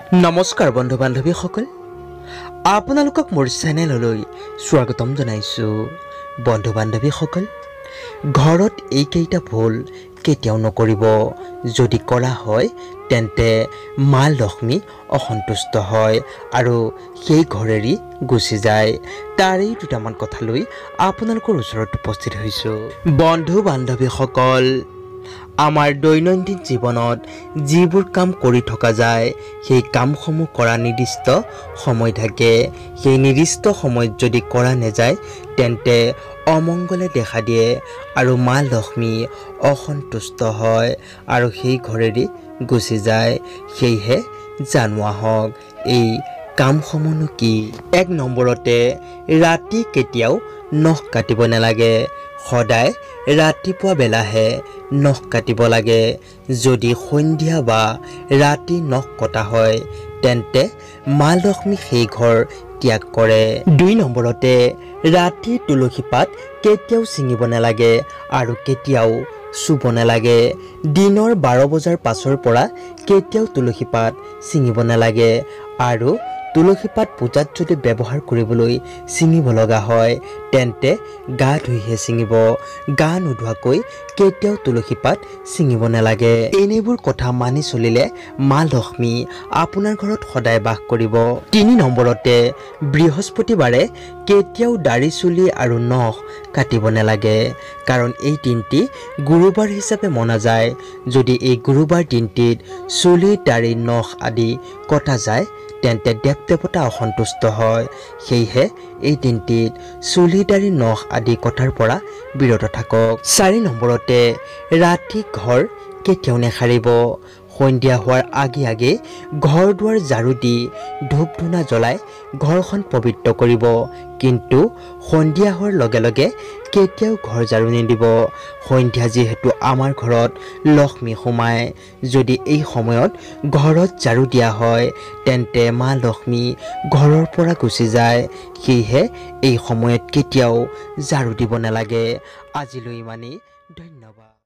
নমস্কাৰ বন্ধু বান্ধৱীসকল, আপোনালোকক মোৰ চেনেললৈ স্বাগতম জনাইছোঁ। বন্ধু বান্ধৱীসকল, ঘৰত এইকেইটা ভুল কেতিয়াও নকৰিব। যদি কৰা হয় তেন্তে মা লক্ষ্মী অসন্তুষ্ট হয় আৰু সেই ঘৰেৰি গুচি যায়। তাৰেই দুটামান কথা লৈ আপোনালোকৰ ওচৰত উপস্থিত হৈছোঁ। বন্ধু বান্ধৱীসকল, আমাৰ দৈনন্দিন জীৱনত যিবোৰ কাম কৰি থকা যায়, সেই কামসমূহ কৰা নিৰ্দিষ্ট সময় থাকে। সেই নিৰ্দিষ্ট সময়ত যদি কৰা নাযায় তেন্তে অমংগলে দেখা দিয়ে আৰু মা লক্ষ্মী অসন্তুষ্ট হয় আৰু সেই ঘৰেদি গুচি যায়। সেয়েহে জানো আহক এই কামসমূহনো কি। ১ নম্বৰতে, ৰাতি কেতিয়াও নখ কাটিব নালাগে। সদায় ৰাতিপুৱা বেলাহে নখ কাটিব লাগে। যদি সন্ধিয়া বা ৰাতি নখ কটা হয় তেন্তে মা লক্ষ্মী সেই ঘৰ ত্যাগ কৰে। ২ নম্বৰতে, ৰাতি তুলসী পাত কেতিয়াও ছিঙিব নালাগে আৰু কেতিয়াও চুব নালাগে। দিনৰ ১২ বজাৰ পাছৰ পৰা কেতিয়াও তুলসী পাত ছিঙিব নালাগে আৰু তুলসী পাত পূজাত যদি ব্যৱহাৰ কৰিবলৈ ছিঙিব লগা হয় তেন্তে গা ধুইহে ছিঙিব। গা নোধোৱাকৈ কেতিয়াও তুলসী পাত ছিঙিব নালাগে। এনেবোৰ কথা মানি চলিলে মা লক্ষ্মী আপোনাৰ ঘৰত সদায় বাস কৰিব। ৩ নম্বৰতে, বৃহস্পতিবাৰে কেতিয়াও দাড়ি চুলি আৰু নখ কাটিব নালাগে, কাৰণ এই দিনটি গুৰুবাৰ হিচাপে মনা যায়। যদি এই গুৰুবাৰ দিনটিত চুলি দাড়ি নখ আদি কটা যায় তেন্তে দেৱ দেৱতা অসন্তুষ্ট হয়। সেয়েহে এই দিনটিত চুলি দাড়ি নখ আদি কটাৰ পৰা বিৰত থাকক। ৪ নম্বৰতে, ৰাতি ঘৰ কেতিয়াও নেসাৰিব। সন্ধিয়া হোৱাৰ আগে আগে ঘৰ দুৱাৰ ঝাৰু দি ধূপ ধূনা জ্বলাই ঘৰখন পবিত্ৰ কৰিব, কিন্তু সন্ধিয়া হোৱাৰ লগে লগে কেতিয়াও ঘৰ ঝাৰু নিদিব। সন্ধিয়া যিহেতু আমাৰ ঘৰত লক্ষ্মী সোমায়, যদি এই সময়ত ঘৰত ঝাৰু দিয়া হয় তেন্তে মা লক্ষ্মী ঘৰৰ পৰা গুচি যায়। সেয়েহে এই সময়ত কেতিয়াও ঝাৰু দিব নালাগে। আজিলৈ ইমানেই, ধন্যবাদ।